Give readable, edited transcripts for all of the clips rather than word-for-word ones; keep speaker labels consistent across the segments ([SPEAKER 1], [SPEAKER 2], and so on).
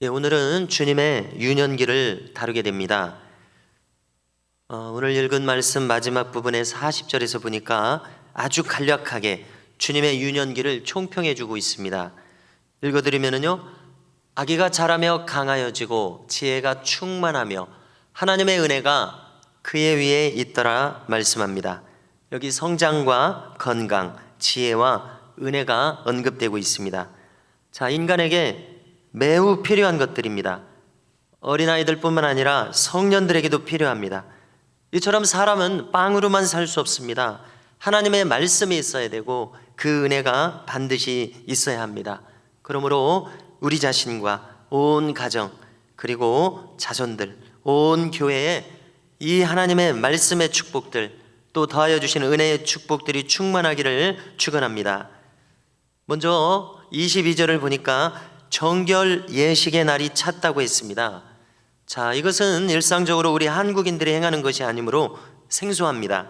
[SPEAKER 1] 예, 오늘은 주님의 유년기를 다루게 됩니다. 오늘 읽은 말씀 마지막 부분의 40절에서 보니까 아주 간략하게 주님의 유년기를 총평해 주고 있습니다. 읽어드리면요, 아기가 자라며 강하여지고 지혜가 충만하며 하나님의 은혜가 그의 위에 있더라 말씀합니다. 여기 성장과 건강, 지혜와 은혜가 언급되고 있습니다. 자, 인간에게 매우 필요한 것들입니다. 어린아이들뿐만 아니라 성년들에게도 필요합니다. 이처럼 사람은 빵으로만 살 수 없습니다. 하나님의 말씀이 있어야 되고 그 은혜가 반드시 있어야 합니다. 그러므로 우리 자신과 온 가정 그리고 자손들, 온 교회에 이 하나님의 말씀의 축복들, 또 더하여 주시는 은혜의 축복들이 충만하기를 축원합니다. 먼저 22절을 보니까 정결 예식의 날이 찼다고 했습니다. 자, 이것은 일상적으로 우리 한국인들이 행하는 것이 아니므로 생소합니다.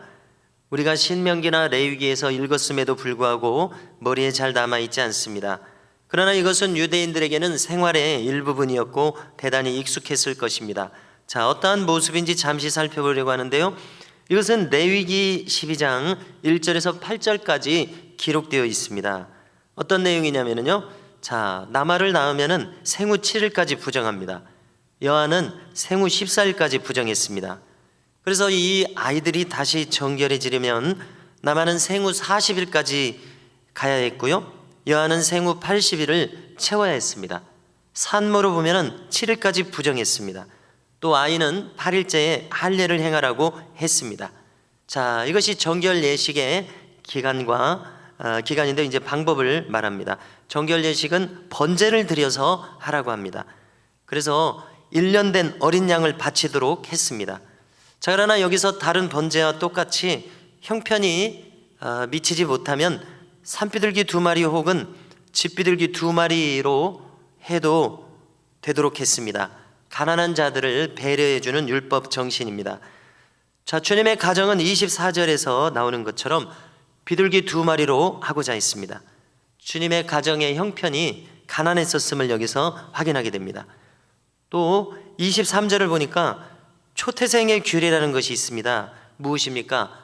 [SPEAKER 1] 우리가 신명기나 레위기에서 읽었음에도 불구하고 머리에 잘 남아있지 않습니다. 그러나 이것은 유대인들에게는 생활의 일부분이었고 대단히 익숙했을 것입니다. 자, 어떠한 모습인지 잠시 살펴보려고 하는데요, 이것은 레위기 12장 1절에서 8절까지 기록되어 있습니다. 어떤 내용이냐면요, 자, 나말을 낳으면은 생후 7일까지 부정합니다. 여아는 생후 14일까지 부정했습니다. 그래서 이 아이들이 다시 정결해지려면 나말은 생후 40일까지 가야 했고요, 여아는 생후 80일을 채워야 했습니다. 산모로 보면은 7일까지 부정했습니다. 또 아이는 8일째에 할례를 행하라고 했습니다. 자, 이것이 정결 예식의 기간인데 이제 방법을 말합니다. 정결 예식은 번제를 드려서 하라고 합니다. 그래서 1년 된 어린 양을 바치도록 했습니다. 자, 그러나 여기서 다른 번제와 똑같이 형편이 미치지 못하면 산비둘기 2마리 혹은 집비둘기 2마리로 해도 되도록 했습니다. 가난한 자들을 배려해 주는 율법 정신입니다. 자, 주님의 가정은 24절에서 나오는 것처럼 비둘기 2마리로 하고자 했습니다. 주님의 가정의 형편이 가난했었음을 여기서 확인하게 됩니다. 또 23절을 보니까 초태생의 규례라는 것이 있습니다. 무엇입니까?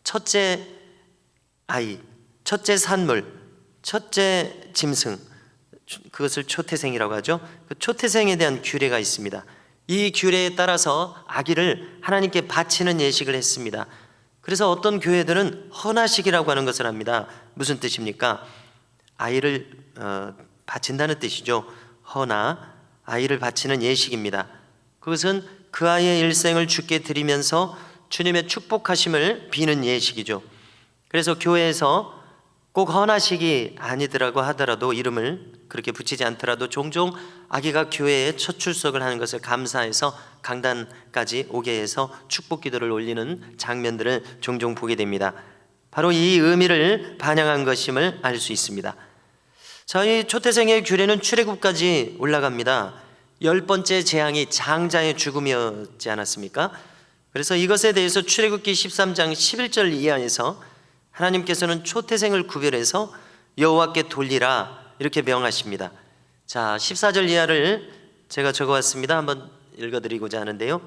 [SPEAKER 1] 첫째 아이, 첫째 산물, 첫째 짐승, 그것을 초태생이라고 하죠. 그 초태생에 대한 규례가 있습니다. 이 규례에 따라서 아기를 하나님께 바치는 예식을 했습니다. 그래서 어떤 교회들은 헌화식이라고 하는 것을 합니다. 무슨 뜻입니까? 아이를 바친다는 뜻이죠. 헌화, 아이를 바치는 예식입니다. 그것은 그 아이의 일생을 주께 드리면서 주님의 축복하심을 비는 예식이죠. 그래서 교회에서 꼭 헌화식이 아니더라고 하더라도, 이름을 그렇게 붙이지 않더라도 종종 아기가 교회에 첫 출석을 하는 것을 감사해서 강단까지 오게 해서 축복 기도를 올리는 장면들을 종종 보게 됩니다. 바로 이 의미를 반영한 것임을 알 수 있습니다. 자, 이 초태생의 규례는 출애굽까지 올라갑니다. 10번째 재앙이 장자의 죽음이었지 않았습니까? 그래서 이것에 대해서 출애굽기 13장 11절 이하에서 하나님께서는 초태생을 구별해서 여호와께 돌리라 이렇게 명하십니다. 자, 14절 이하를 제가 적어왔습니다. 한번 읽어드리고자 하는데요,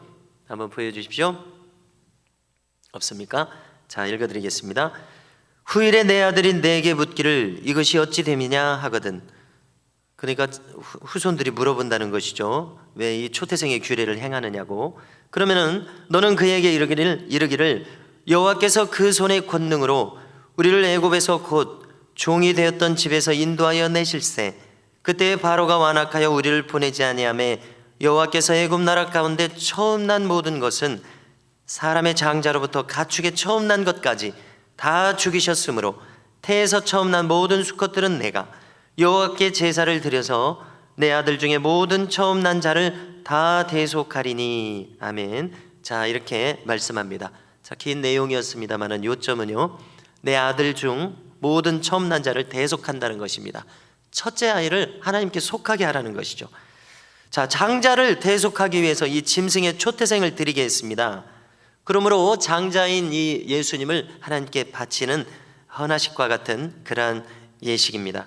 [SPEAKER 1] 한번 보여주십시오. 없습니까? 자, 읽어드리겠습니다. 후일에 내 아들이 내게 묻기를 이것이 어찌 됨이냐 하거든. 그러니까 후손들이 물어본다는 것이죠. 왜 이 초태생의 규례를 행하느냐고. 그러면은 너는 그에게 이르기를 여호와께서 그 손의 권능으로 우리를 애굽에서 곧 종이 되었던 집에서 인도하여 내실세 그때에 바로가 완악하여 우리를 보내지 아니하매 여호와께서 애굽 나라 가운데 처음 난 모든 것은 사람의 장자로부터 가축의 처음 난 것까지 다 죽이셨으므로 태에서 처음 난 모든 수컷들은 내가 여호와께 제사를 드려서 내 아들 중에 모든 처음 난 자를 다 대속하리니 아멘. 자, 이렇게 말씀합니다. 자, 긴 내용이었습니다만은 요점은요, 내 아들 중 모든 처음 난 자를 대속한다는 것입니다. 첫째 아이를 하나님께 속하게 하라는 것이죠. 자, 장자를 대속하기 위해서 이 짐승의 초태생을 드리게 했습니다. 그러므로 장자인 이 예수님을 하나님께 바치는 헌화식과 같은 그러한 예식입니다.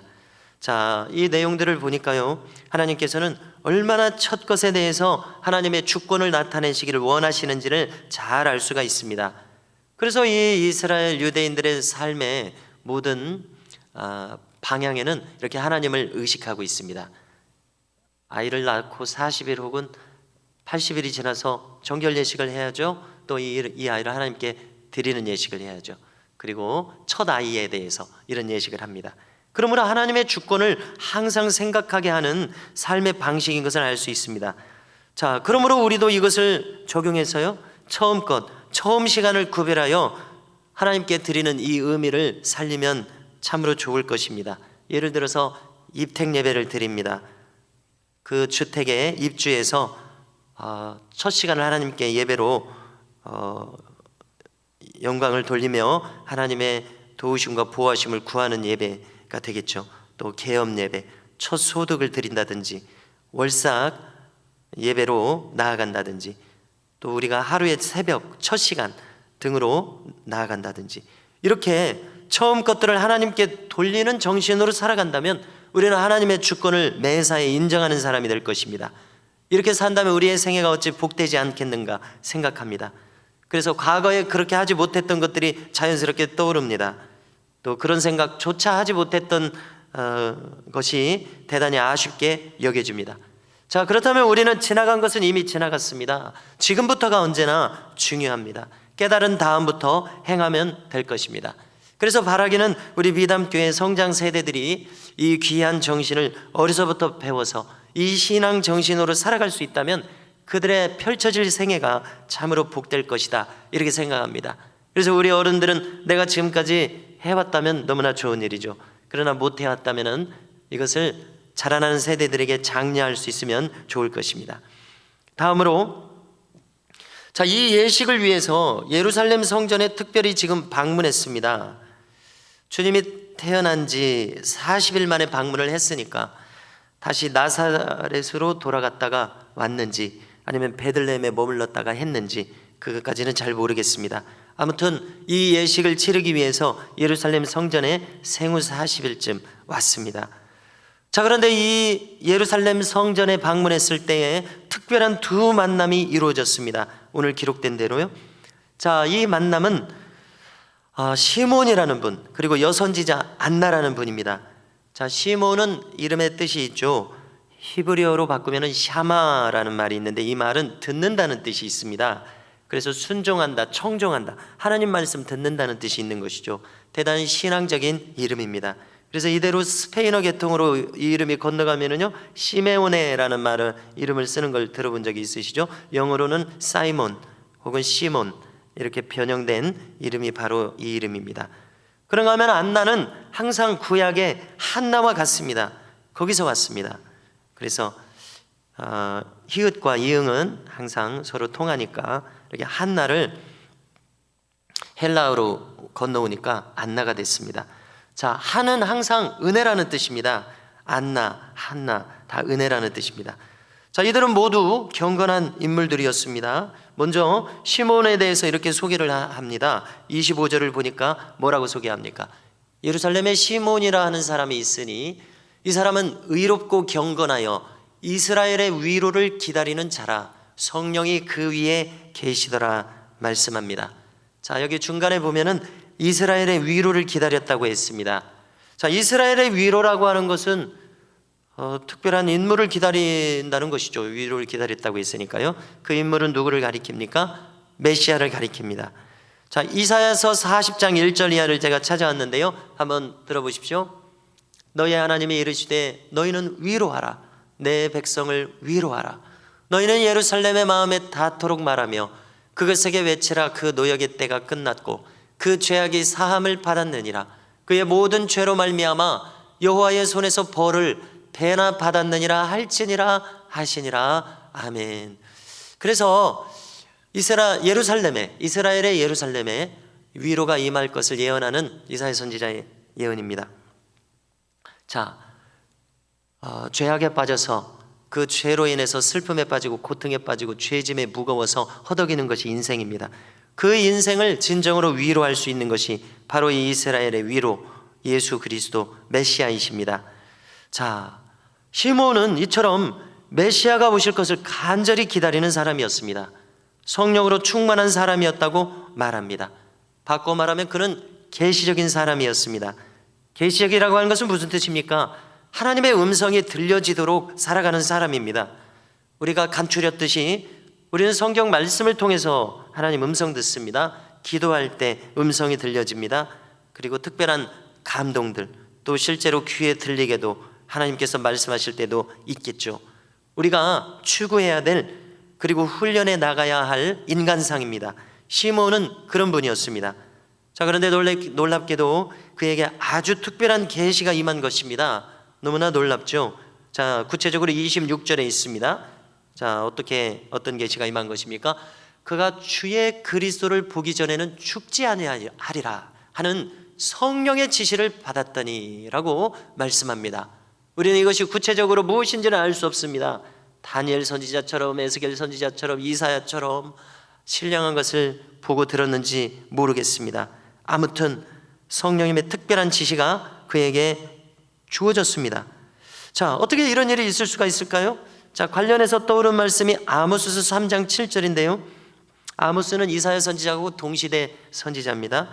[SPEAKER 1] 자, 이 내용들을 보니까요, 하나님께서는 얼마나 첫 것에 대해서 하나님의 주권을 나타내시기를 원하시는지를 잘 알 수가 있습니다. 그래서 이 이스라엘 유대인들의 삶의 모든 방향에는 이렇게 하나님을 의식하고 있습니다. 아이를 낳고 40일 혹은 80일이 지나서 정결 예식을 해야죠. 또 이 아이를 하나님께 드리는 예식을 해야죠. 그리고 첫 아이에 대해서 이런 예식을 합니다. 그러므로 하나님의 주권을 항상 생각하게 하는 삶의 방식인 것을 알 수 있습니다. 자, 그러므로 우리도 이것을 적용해서요, 처음 시간을 구별하여 하나님께 드리는 이 의미를 살리면 참으로 좋을 것입니다. 예를 들어서 입택 예배를 드립니다. 그 주택에 입주해서 첫 시간을 하나님께 예배로 영광을 돌리며 하나님의 도우심과 보호하심을 구하는 예배가 되겠죠. 또 개업 예배, 첫 소득을 드린다든지 월삭 예배로 나아간다든지, 또 우리가 하루의 새벽 첫 시간 등으로 나아간다든지, 이렇게 처음 것들을 하나님께 돌리는 정신으로 살아간다면 우리는 하나님의 주권을 매사에 인정하는 사람이 될 것입니다. 이렇게 산다면 우리의 생애가 어찌 복되지 않겠는가 생각합니다. 그래서 과거에 그렇게 하지 못했던 것들이 자연스럽게 떠오릅니다. 또 그런 생각조차 하지 못했던 것이 대단히 아쉽게 여겨집니다. 자, 그렇다면 우리는 지나간 것은 이미 지나갔습니다. 지금부터가 언제나 중요합니다. 깨달은 다음부터 행하면 될 것입니다. 그래서 바라기는 우리 비담교회 성장 세대들이 이 귀한 정신을 어려서부터 배워서 이 신앙 정신으로 살아갈 수 있다면 그들의 펼쳐질 생애가 참으로 복될 것이다, 이렇게 생각합니다. 그래서 우리 어른들은 내가 지금까지 해왔다면 너무나 좋은 일이죠. 그러나 못 해왔다면 이것을 자라나는 세대들에게 장려할 수 있으면 좋을 것입니다. 다음으로, 자, 이 예식을 위해서 예루살렘 성전에 특별히 지금 방문했습니다. 주님이 태어난 지 40일 만에 방문을 했으니까 다시 나사렛으로 돌아갔다가 왔는지 아니면 베들레헴에 머물렀다가 했는지 그것까지는 잘 모르겠습니다. 아무튼 이 예식을 치르기 위해서 예루살렘 성전에 생후 40일쯤 왔습니다. 자, 그런데 이 예루살렘 성전에 방문했을 때에 특별한 두 만남이 이루어졌습니다. 오늘 기록된 대로요. 자, 이 만남은 시몬이라는 분, 그리고 여선지자 안나라는 분입니다. 자, 시몬은 이름의 뜻이 있죠. 히브리어로 바꾸면 샤마라는 말이 있는데 이 말은 듣는다는 뜻이 있습니다. 그래서 순종한다, 청종한다, 하나님 말씀 듣는다는 뜻이 있는 것이죠. 대단히 신앙적인 이름입니다. 그래서 이대로 스페인어 계통으로 이 이름이 건너가면은요, 시메오네라는 말을 이름을 쓰는 걸 들어본 적이 있으시죠? 영어로는 사이몬 혹은 시몬, 이렇게 변형된 이름이 바로 이 이름입니다. 그런가 하면 안나는 항상 구약의 한나와 같습니다. 거기서 왔습니다. 그래서 히읗과 이응은 항상 서로 통하니까 이렇게 한나를 헬라어로 건너오니까 안나가 됐습니다. 자, 한은 항상 은혜라는 뜻입니다. 안나, 한나 다 은혜라는 뜻입니다. 자, 이들은 모두 경건한 인물들이었습니다. 먼저 시몬에 대해서 이렇게 소개를 합니다. 25절을 보니까 뭐라고 소개합니까? 예루살렘에 시몬이라 하는 사람이 있으니 이 사람은 의롭고 경건하여 이스라엘의 위로를 기다리는 자라, 성령이 그 위에 계시더라 말씀합니다. 자, 여기 중간에 보면은 이스라엘의 위로를 기다렸다고 했습니다. 자, 이스라엘의 위로라고 하는 것은 특별한 인물을 기다린다는 것이죠. 위로를 기다렸다고 했으니까요. 그 인물은 누구를 가리킵니까? 메시아를 가리킵니다. 자, 이사야서 40장 1절 이하를 제가 찾아왔는데요, 한번 들어보십시오. 너희 하나님이 이르시되 너희는 위로하라, 내 백성을 위로하라. 너희는 예루살렘의 마음에 닿도록 말하며 그것에게 외치라. 그 노역의 때가 끝났고 그 죄악이 사함을 받았느니라. 그의 모든 죄로 말미암아 여호와의 손에서 벌을 배나 받았느니라 할지니라 하시니라. 아멘. 그래서 이스라엘의 예루살렘에 위로가 임할 것을 예언하는 이사야 선지자의 예언입니다. 자, 죄악에 빠져서 그 죄로 인해서 슬픔에 빠지고 고통에 빠지고 죄짐에 무거워서 허덕이는 것이 인생입니다. 그 인생을 진정으로 위로할 수 있는 것이 바로 이 이스라엘의 위로, 예수 그리스도 메시아이십니다. 자, 시므온은 이처럼 메시아가 오실 것을 간절히 기다리는 사람이었습니다. 성령으로 충만한 사람이었다고 말합니다. 바꿔 말하면 그는 계시적인 사람이었습니다. 계시적이라고 하는 것은 무슨 뜻입니까? 하나님의 음성이 들려지도록 살아가는 사람입니다. 우리가 간추렸듯이 우리는 성경 말씀을 통해서 하나님 음성 듣습니다. 기도할 때 음성이 들려집니다. 그리고 특별한 감동들, 또 실제로 귀에 들리게도 하나님께서 말씀하실 때도 있겠죠. 우리가 추구해야 될, 그리고 훈련해 나가야 할 인간상입니다. 시므온은 그런 분이었습니다. 자, 그런데 놀랍게도 그에게 아주 특별한 계시가 임한 것입니다. 너무나 놀랍죠. 자, 구체적으로 26절에 있습니다. 자, 어떤 계시가 임한 것입니까? 그가 주의 그리스도를 보기 전에는 죽지 아니하리라 하는 성령의 지시를 받았더니라고 말씀합니다. 우리는 이것이 구체적으로 무엇인지는 알 수 없습니다. 다니엘 선지자처럼, 에스겔 선지자처럼, 이사야처럼 신령한 것을 보고 들었는지 모르겠습니다. 아무튼 성령님의 특별한 지시가 그에게 주어졌습니다. 자, 어떻게 이런 일이 있을 수가 있을까요? 자, 관련해서 떠오른 말씀이 아모스서 3장 7절인데요. 아모스는 이사야 선지자하고 동시대 선지자입니다.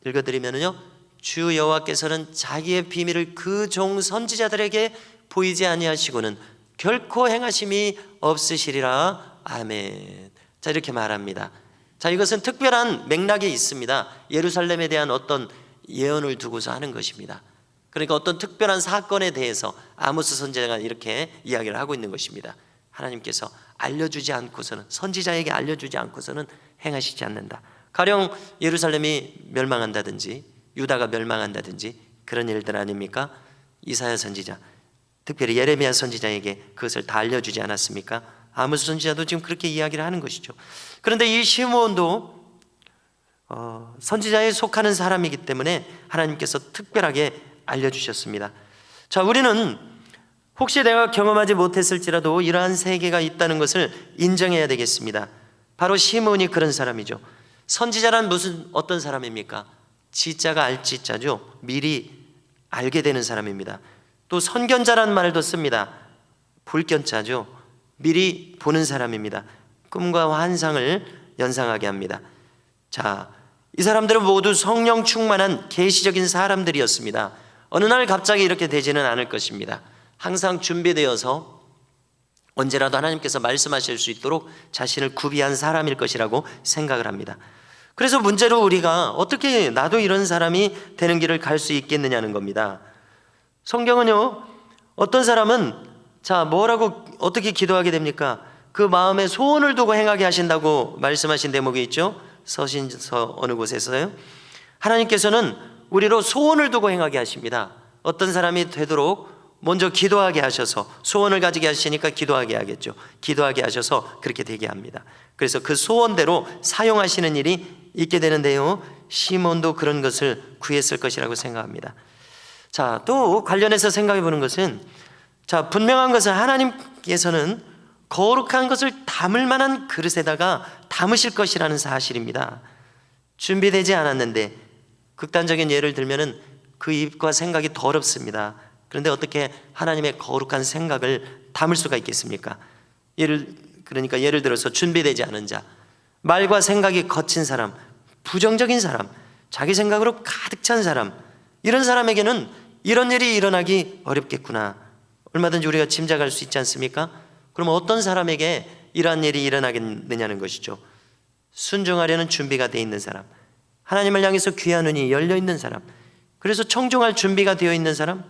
[SPEAKER 1] 읽어드리면요, 주 여호와께서는 자기의 비밀을 그 종 선지자들에게 보이지 아니하시고는 결코 행하심이 없으시리라. 아멘. 자, 이렇게 말합니다. 자, 이것은 특별한 맥락이 있습니다. 예루살렘에 대한 어떤 예언을 두고서 하는 것입니다. 그러니까 어떤 특별한 사건에 대해서 아모스 선지자가 이렇게 이야기를 하고 있는 것입니다. 하나님께서 알려주지 않고서는, 선지자에게 알려주지 않고서는 행하시지 않는다. 가령 예루살렘이 멸망한다든지 유다가 멸망한다든지 그런 일들 아닙니까? 이사야 선지자, 특별히 예레미야 선지자에게 그것을 다 알려주지 않았습니까? 아모스 선지자도 지금 그렇게 이야기를 하는 것이죠. 그런데 이 시므온도 선지자에 속하는 사람이기 때문에 하나님께서 특별하게 알려주셨습니다. 자, 우리는 혹시 내가 경험하지 못했을지라도 이러한 세계가 있다는 것을 인정해야 되겠습니다. 바로 시므온이 그런 사람이죠. 선지자란 어떤 사람입니까? 지자가 알지자죠. 미리 알게 되는 사람입니다. 또 선견자란 말도 씁니다. 불견자죠. 미리 보는 사람입니다. 꿈과 환상을 연상하게 합니다. 자, 이 사람들은 모두 성령 충만한 계시적인 사람들이었습니다. 어느 날 갑자기 이렇게 되지는 않을 것입니다. 항상 준비되어서 언제라도 하나님께서 말씀하실 수 있도록 자신을 구비한 사람일 것이라고 생각을 합니다. 그래서 문제로 우리가 어떻게 나도 이런 사람이 되는 길을 갈 수 있겠느냐는 겁니다. 성경은요, 어떤 사람은 뭐라고 어떻게 기도하게 됩니까? 그 마음에 소원을 두고 행하게 하신다고 말씀하신 대목이 있죠. 서신서 어느 곳에서요. 하나님께서는 우리로 소원을 두고 행하게 하십니다. 어떤 사람이 되도록 먼저 기도하게 하셔서, 소원을 가지게 하시니까 기도하게 하겠죠. 기도하게 하셔서 그렇게 되게 합니다. 그래서 그 소원대로 사용하시는 일이 있게 되는데요, 시몬도 그런 것을 구했을 것이라고 생각합니다. 자, 또 관련해서 생각해 보는 것은, 분명한 것은 하나님께서는 거룩한 것을 담을 만한 그릇에다가 담으실 것이라는 사실입니다. 준비되지 않았는데, 극단적인 예를 들면은 그 입과 생각이 더럽습니다. 그런데 어떻게 하나님의 거룩한 생각을 담을 수가 있겠습니까? 그러니까 예를 들어서 준비되지 않은 자, 말과 생각이 거친 사람, 부정적인 사람, 자기 생각으로 가득 찬 사람, 이런 사람에게는 이런 일이 일어나기 어렵겠구나, 얼마든지 우리가 짐작할 수 있지 않습니까? 그럼 어떤 사람에게 이러한 일이 일어나겠느냐는 것이죠. 순종하려는 준비가 되어 있는 사람, 하나님을 향해서 귀한 눈이 열려 있는 사람, 그래서 청종할 준비가 되어 있는 사람,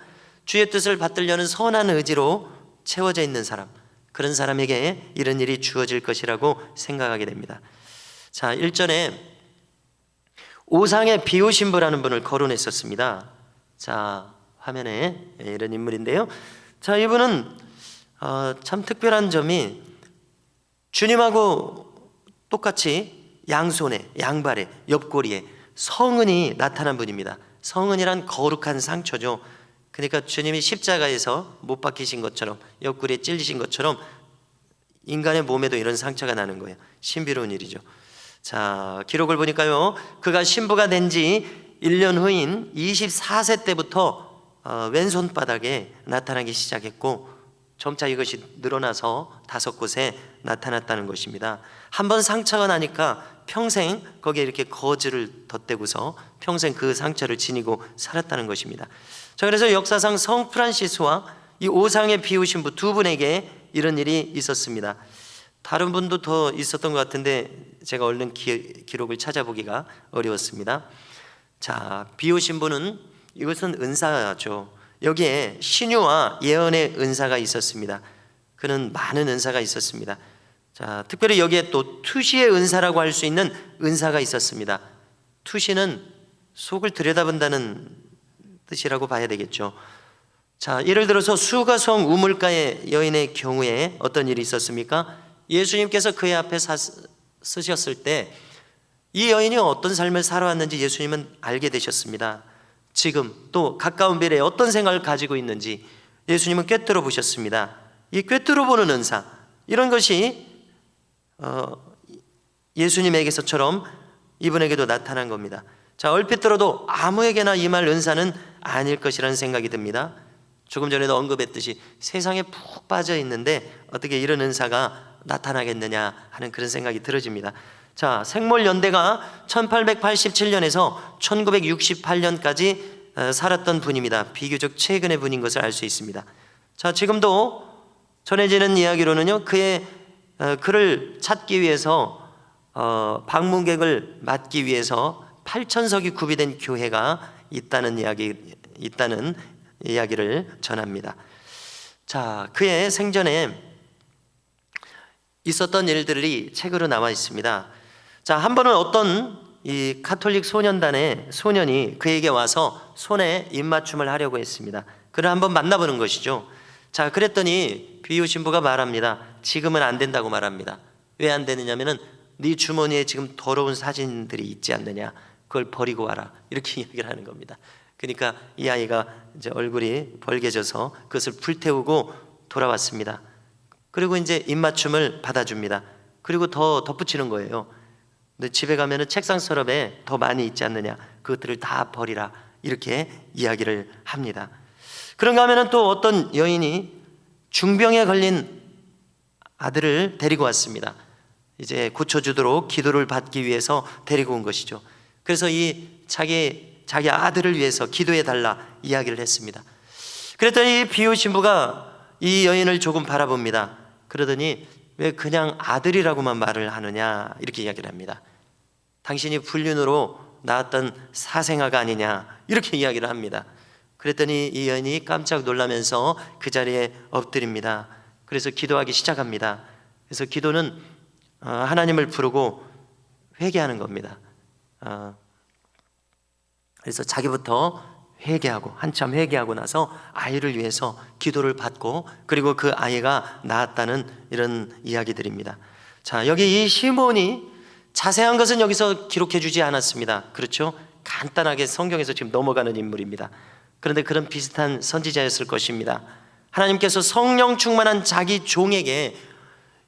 [SPEAKER 1] 주의 뜻을 받들려는 선한 의지로 채워져 있는 사람, 그런 사람에게 이런 일이 주어질 것이라고 생각하게 됩니다. 자, 1절에 오상의 비오신부라는 분을 거론했었습니다. 자, 화면에 이런 인물인데요. 자, 이분은 참 특별한 점이 주님하고 똑같이 양손에, 양발에, 옆구리에 성은이 나타난 분입니다. 성은이란 거룩한 상처죠. 그러니까 주님이 십자가에서 못 박히신 것처럼, 옆구리에 찔리신 것처럼 인간의 몸에도 이런 상처가 나는 거예요. 신비로운 일이죠. 자, 기록을 보니까요, 그가 신부가 된 지 1년 후인 24세 때부터 왼손바닥에 나타나기 시작했고 점차 이것이 늘어나서 5곳에 나타났다는 것입니다. 한번 상처가 나니까 평생 거기에 이렇게 거즈를 덧대고서 평생 그 상처를 지니고 살았다는 것입니다. 자, 그래서 역사상 성 프란시스와 이 오상의 비우신 분 두 분에게 이런 일이 있었습니다. 다른 분도 더 있었던 것 같은데 제가 얼른 기록을 찾아보기가 어려웠습니다. 자, 비우신 분은 이것은 은사죠. 여기에 신유와 예언의 은사가 있었습니다. 그는 많은 은사가 있었습니다. 자, 특별히 여기에 또 투시의 은사라고 할 수 있는 은사가 있었습니다. 투시는 속을 들여다본다는 뜻이라고 봐야 되겠죠. 자, 예를 들어서 수가성 우물가의 여인의 경우에 어떤 일이 있었습니까? 예수님께서 그의 앞에 서셨을 때 이 여인이 어떤 삶을 살아왔는지 예수님은 알게 되셨습니다. 지금 또 가까운 미래에 어떤 생각을 가지고 있는지 예수님은 꿰뚫어 보셨습니다. 이 꿰뚫어 보는 은사, 이런 것이 예수님에게서처럼 이분에게도 나타난 겁니다. 자, 얼핏 들어도 아무에게나 임할 은사는 아닐 것이라는 생각이 듭니다. 조금 전에도 언급했듯이 세상에 푹 빠져 있는데 어떻게 이런 은사가 나타나겠느냐 하는 그런 생각이 들어집니다. 자, 생몰연대가 1887년에서 1968년까지 살았던 분입니다. 비교적 최근의 분인 것을 알 수 있습니다. 자, 지금도 전해지는 이야기로는요, 그를 찾기 위해서 방문객을 맞기 위해서 8,000석이 구비된 교회가 있다는 이야기를 전합니다. 자, 그의 생전에 있었던 일들이 책으로 나와 있습니다. 자, 한 번은 어떤 이 가톨릭 소년단의 소년이 그에게 와서 손에 입맞춤을 하려고 했습니다. 그를 한번 만나보는 것이죠. 자, 그랬더니 비유신부가 말합니다. 지금은 안 된다고 말합니다. 왜 안 되느냐면은 네 주머니에 지금 더러운 사진들이 있지 않느냐, 그걸 버리고 와라, 이렇게 이야기를 하는 겁니다. 그러니까 이 아이가 이제 얼굴이 벌개져서 그것을 불태우고 돌아왔습니다. 그리고 이제 입맞춤을 받아줍니다. 그리고 더 덧붙이는 거예요. 근데 집에 가면은 책상 서랍에 더 많이 있지 않느냐, 그것들을 다 버리라, 이렇게 이야기를 합니다. 그런가 하면은 또 어떤 여인이 중병에 걸린 아들을 데리고 왔습니다. 이제 고쳐주도록 기도를 받기 위해서 데리고 온 것이죠. 그래서 자기 아들을 위해서 기도해 달라 이야기를 했습니다. 그랬더니 이 비유신부가 이 여인을 조금 바라봅니다. 그러더니 왜 그냥 아들이라고만 말을 하느냐, 이렇게 이야기를 합니다. 당신이 불륜으로 낳았던 사생아가 아니냐, 이렇게 이야기를 합니다. 그랬더니 이 여인이 깜짝 놀라면서 그 자리에 엎드립니다. 그래서 기도하기 시작합니다. 그래서 기도는 하나님을 부르고 회개하는 겁니다. 그래서 자기부터 회개하고, 한참 회개하고 나서 아이를 위해서 기도를 받고, 그리고 그 아이가 낳았다는 이런 이야기들입니다. 자, 여기 이 시몬이 자세한 것은 여기서 기록해 주지 않았습니다. 그렇죠? 간단하게 성경에서 지금 넘어가는 인물입니다. 그런데 그런 비슷한 선지자였을 것입니다. 하나님께서 성령 충만한 자기 종에게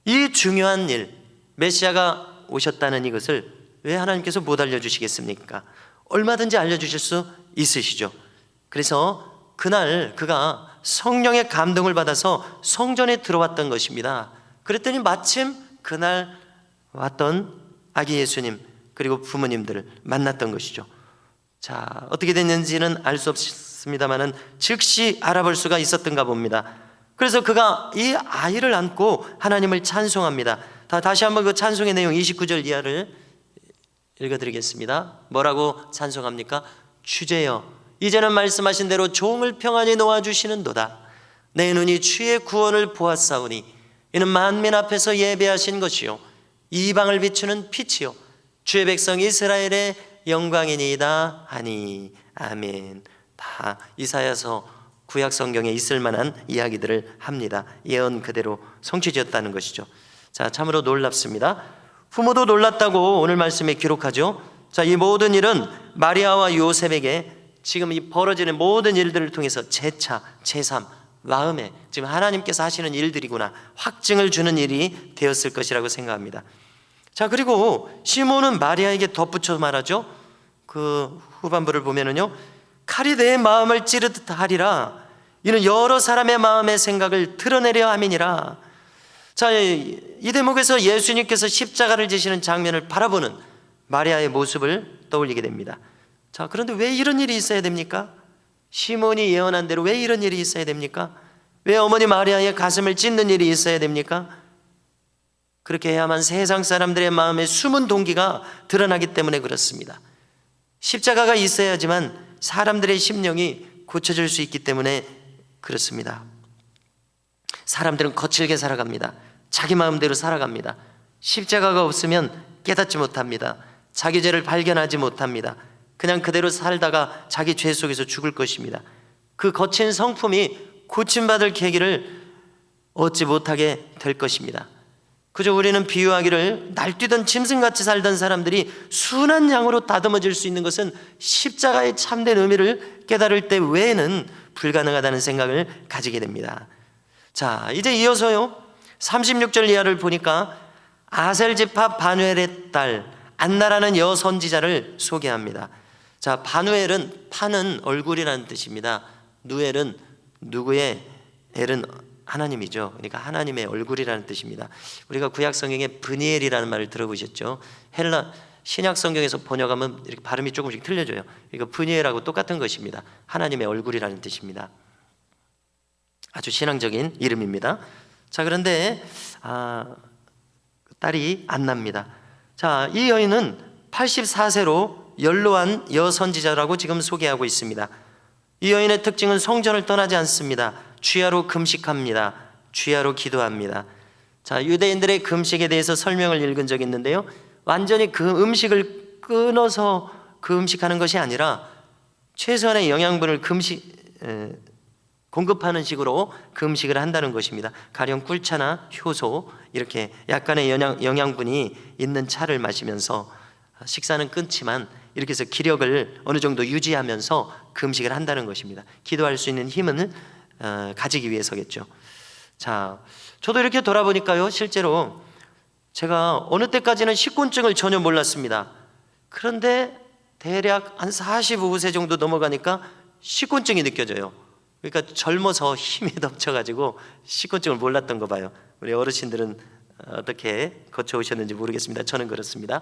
[SPEAKER 1] 이 중요한 일, 메시아가 오셨다는 이것을 왜 하나님께서 못 알려주시겠습니까? 얼마든지 알려주실 수 있으시죠. 그래서 그날 그가 성령의 감동을 받아서 성전에 들어왔던 것입니다. 그랬더니 마침 그날 왔던 아기 예수님 그리고 부모님들을 만났던 것이죠. 자, 어떻게 됐는지는 알 수 없습니다만은 즉시 알아볼 수가 있었던가 봅니다. 그래서 그가 이 아이를 안고 하나님을 찬송합니다. 다시 한번 그 찬송의 내용 29절 이하를 읽어드리겠습니다. 뭐라고 찬송합니까? 주제여, 이제는 말씀하신 대로 종을 평안히 놓아주시는도다. 내 눈이 주의 구원을 보았사오니 이는 만민 앞에서 예배하신 것이요 이방을 비추는 빛이요 주의 백성 이스라엘의 영광이니이다 하니. 아멘. 다 이사야서 구약 성경에 있을 만한 이야기들을 합니다. 예언 그대로 성취되었다는 것이죠. 자, 참으로 놀랍습니다. 부모도 놀랐다고 오늘 말씀에 기록하죠. 자, 이 모든 일은 마리아와 요셉에게 지금 이 벌어지는 모든 일들을 통해서 재차, 제3, 마음에 지금 하나님께서 하시는 일들이구나, 확증을 주는 일이 되었을 것이라고 생각합니다. 자, 그리고 시몬은 마리아에게 덧붙여 말하죠. 그 후반부를 보면은요, 칼이 내 마음을 찌르듯 하리라. 이는 여러 사람의 마음의 생각을 드러내려 함이니라. 자, 이 대목에서 예수님께서 십자가를 지시는 장면을 바라보는 마리아의 모습을 떠올리게 됩니다. 자, 그런데 왜 이런 일이 있어야 됩니까? 시몬이 예언한 대로 왜 이런 일이 있어야 됩니까? 왜 어머니 마리아의 가슴을 찢는 일이 있어야 됩니까? 그렇게 해야만 세상 사람들의 마음에 숨은 동기가 드러나기 때문에 그렇습니다. 십자가가 있어야지만 사람들의 심령이 고쳐질 수 있기 때문에 그렇습니다. 사람들은 거칠게 살아갑니다. 자기 마음대로 살아갑니다. 십자가가 없으면 깨닫지 못합니다. 자기 죄를 발견하지 못합니다. 그냥 그대로 살다가 자기 죄 속에서 죽을 것입니다. 그 거친 성품이 고침받을 계기를 얻지 못하게 될 것입니다. 그저 우리는 비유하기를 날뛰던 짐승같이 살던 사람들이 순한 양으로 다듬어질 수 있는 것은 십자가의 참된 의미를 깨달을 때 외에는 불가능하다는 생각을 가지게 됩니다. 자, 이제 이어서요 36절 이하를 보니까 아셀 지파 바누엘의 딸 안나라는 여선지자를 소개합니다. 자, 바누엘은 파는 얼굴이라는 뜻입니다. 누엘은 누구의, 엘은 하나님이죠. 그러니까 하나님의 얼굴이라는 뜻입니다. 우리가 구약 성경에 브니엘이라는 말을 들어보셨죠? 헬라 신약 성경에서 번역하면 이렇게 발음이 조금씩 틀려져요. 이거 브니엘하고 똑같은 것입니다. 하나님의 얼굴이라는 뜻입니다. 아주 신앙적인 이름입니다. 자, 그런데 딸이 안나입니다. 자, 이 여인은 84세로 연로한 여선지자라고 지금 소개하고 있습니다. 이 여인의 특징은 성전을 떠나지 않습니다. 주야로 금식합니다. 주야로 기도합니다. 자, 유대인들의 금식에 대해서 설명을 읽은 적이 있는데요, 완전히 그 음식을 끊어서 그 음식하는 것이 아니라 최소한의 영양분을 공급하는 식으로 금식을 한다는 것입니다. 가령 꿀차나 효소 이렇게 약간의 영양분이 있는 차를 마시면서 식사는 끊지만 이렇게 해서 기력을 어느 정도 유지하면서 금식을 한다는 것입니다. 기도할 수 있는 힘은 가지기 위해서겠죠. 자, 저도 이렇게 돌아보니까요, 실제로 제가 어느 때까지는 식곤증을 전혀 몰랐습니다. 그런데 대략 한 45세 정도 넘어가니까 식곤증이 느껴져요. 그러니까 젊어서 힘이 넘쳐가지고 식곤증을 몰랐던 거 봐요. 우리 어르신들은 어떻게 거쳐오셨는지 모르겠습니다. 저는 그렇습니다.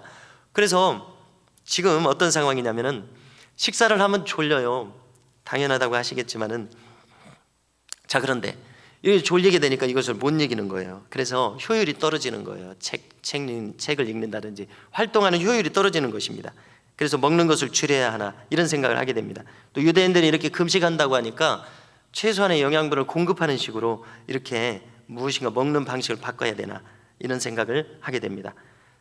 [SPEAKER 1] 그래서 지금 어떤 상황이냐면은 식사를 하면 졸려요. 당연하다고 하시겠지만은, 자, 그런데 이 졸리게 되니까 이것을 못 이기는 거예요. 그래서 효율이 떨어지는 거예요. 책을 읽는다든지 활동하는 효율이 떨어지는 것입니다. 그래서 먹는 것을 줄여야 하나 이런 생각을 하게 됩니다. 또 유대인들이 이렇게 금식한다고 하니까 최소한의 영양분을 공급하는 식으로 이렇게 무엇인가 먹는 방식을 바꿔야 되나 이런 생각을 하게 됩니다.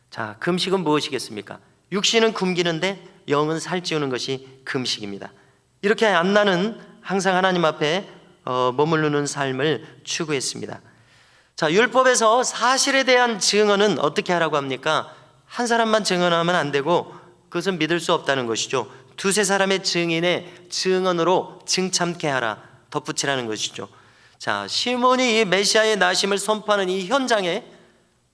[SPEAKER 1] 자, 금식은 무엇이겠습니까? 육신은 굶기는데 영은 살찌우는 것이 금식입니다. 이렇게 안나는 항상 하나님 앞에 머무르는 삶을 추구했습니다. 자, 율법에서 사실에 대한 증언은 어떻게 하라고 합니까? 한 사람만 증언하면 안 되고 그것은 믿을 수 없다는 것이죠. 두세 사람의 증인의 증언으로 증참케 하라, 덧붙이라는 것이죠. 자, 시몬이 이 메시아의 나심을 선포하는 이 현장에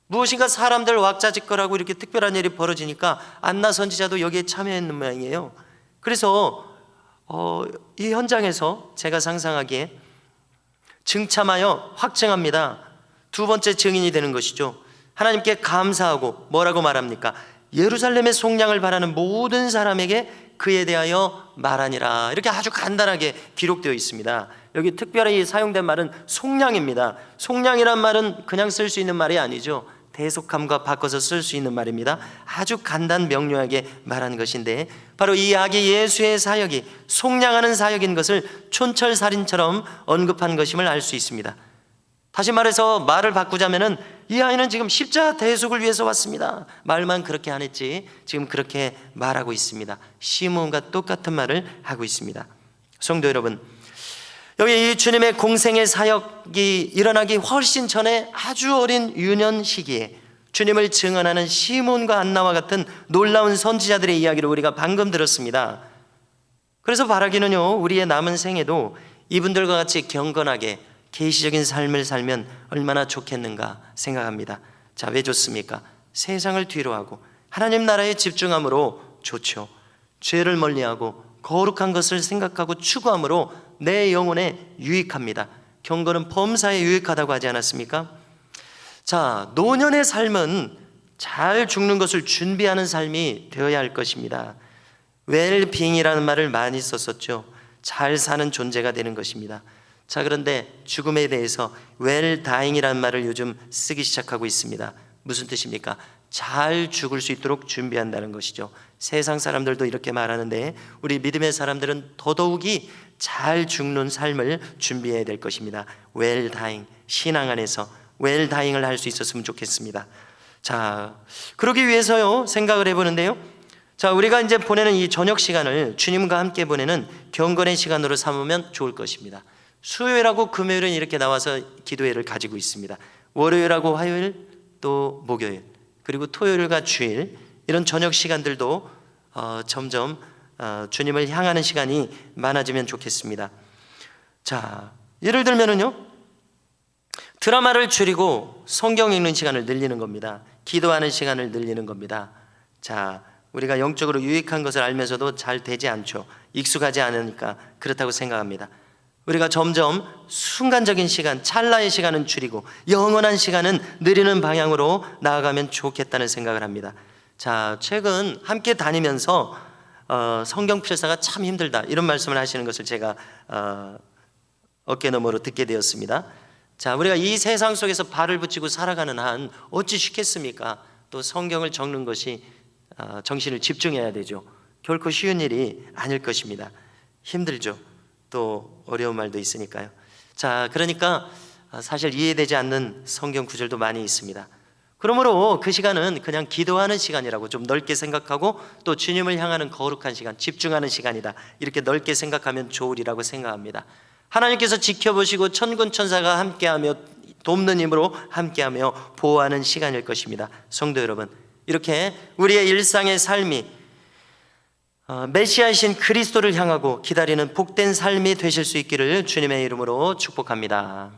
[SPEAKER 1] 무엇인가 사람들 왁자지껄하고 이렇게 특별한 일이 벌어지니까 안나 선지자도 여기에 참여했는 모양이에요. 그래서 이 현장에서 제가 상상하기에 증참하여 확증합니다. 두 번째 증인이 되는 것이죠. 하나님께 감사하고 뭐라고 말합니까? 예루살렘의 속량을 바라는 모든 사람에게 그에 대하여 말하니라. 이렇게 아주 간단하게 기록되어 있습니다. 여기 특별히 사용된 말은 속량입니다. 속량이란 말은 그냥 쓸 수 있는 말이 아니죠. 대속함과 바꿔서 쓸 수 있는 말입니다. 아주 간단 명료하게 말한 것인데, 바로 이 아기 예수의 사역이 속량하는 사역인 것을 촌철살인처럼 언급한 것임을 알 수 있습니다. 다시 말해서 말을 바꾸자면은 이 아이는 지금 십자가 대속을 위해서 왔습니다. 말만 그렇게 안 했지 지금 그렇게 말하고 있습니다. 시몬과 똑같은 말을 하고 있습니다. 성도 여러분, 여기 이 주님의 공생의 사역이 일어나기 훨씬 전에 아주 어린 유년 시기에 주님을 증언하는 시몬과 안나와 같은 놀라운 선지자들의 이야기를 우리가 방금 들었습니다. 그래서 바라기는요, 우리의 남은 생에도 이분들과 같이 경건하게 계시적인 삶을 살면 얼마나 좋겠는가 생각합니다. 자, 왜 좋습니까? 세상을 뒤로하고 하나님 나라에 집중함으로 좋죠. 죄를 멀리하고 거룩한 것을 생각하고 추구함으로 내 영혼에 유익합니다. 경건은 범사에 유익하다고 하지 않았습니까? 자, 노년의 삶은 잘 죽는 것을 준비하는 삶이 되어야 할 것입니다. 웰빙이라는 말을 많이 썼었죠. 잘 사는 존재가 되는 것입니다. 자, 그런데 죽음에 대해서 웰다잉이라는 말을 요즘 쓰기 시작하고 있습니다. 무슨 뜻입니까? 잘 죽을 수 있도록 준비한다는 것이죠. 세상 사람들도 이렇게 말하는데 우리 믿음의 사람들은 더더욱이 잘 죽는 삶을 준비해야 될 것입니다. 웰다잉, 신앙 안에서 웰다잉을 할 수 있었으면 좋겠습니다. 자, 그러기 위해서요 생각을 해보는데요, 자, 우리가 이제 보내는 이 저녁 시간을 주님과 함께 보내는 경건의 시간으로 삼으면 좋을 것입니다. 수요일하고 금요일은 이렇게 나와서 기도회를 가지고 있습니다. 월요일하고 화요일, 또 목요일, 그리고 토요일과 주일, 이런 저녁 시간들도 점점 주님을 향하는 시간이 많아지면 좋겠습니다. 자, 예를 들면은요, 드라마를 줄이고 성경 읽는 시간을 늘리는 겁니다. 기도하는 시간을 늘리는 겁니다. 자, 우리가 영적으로 유익한 것을 알면서도 잘 되지 않죠. 익숙하지 않으니까 그렇다고 생각합니다. 우리가 점점 순간적인 시간, 찰나의 시간은 줄이고 영원한 시간은 늘리는 방향으로 나아가면 좋겠다는 생각을 합니다. 자, 최근 함께 다니면서 성경 필사가 참 힘들다, 이런 말씀을 하시는 것을 제가 어깨너머로 듣게 되었습니다. 자, 우리가 이 세상 속에서 발을 붙이고 살아가는 한 어찌 쉽겠습니까? 또 성경을 적는 것이 정신을 집중해야 되죠. 결코 쉬운 일이 아닐 것입니다. 힘들죠. 또 어려운 말도 있으니까요. 자, 그러니까 사실 이해되지 않는 성경 구절도 많이 있습니다. 그러므로 그 시간은 그냥 기도하는 시간이라고 좀 넓게 생각하고, 또 주님을 향하는 거룩한 시간, 집중하는 시간이다, 이렇게 넓게 생각하면 좋으리라고 생각합니다. 하나님께서 지켜보시고 천군 천사가 함께하며 돕는 힘으로 함께하며 보호하는 시간일 것입니다. 성도 여러분, 이렇게 우리의 일상의 삶이 메시아이신 그리스도를 향하고 기다리는 복된 삶이 되실 수 있기를 주님의 이름으로 축복합니다.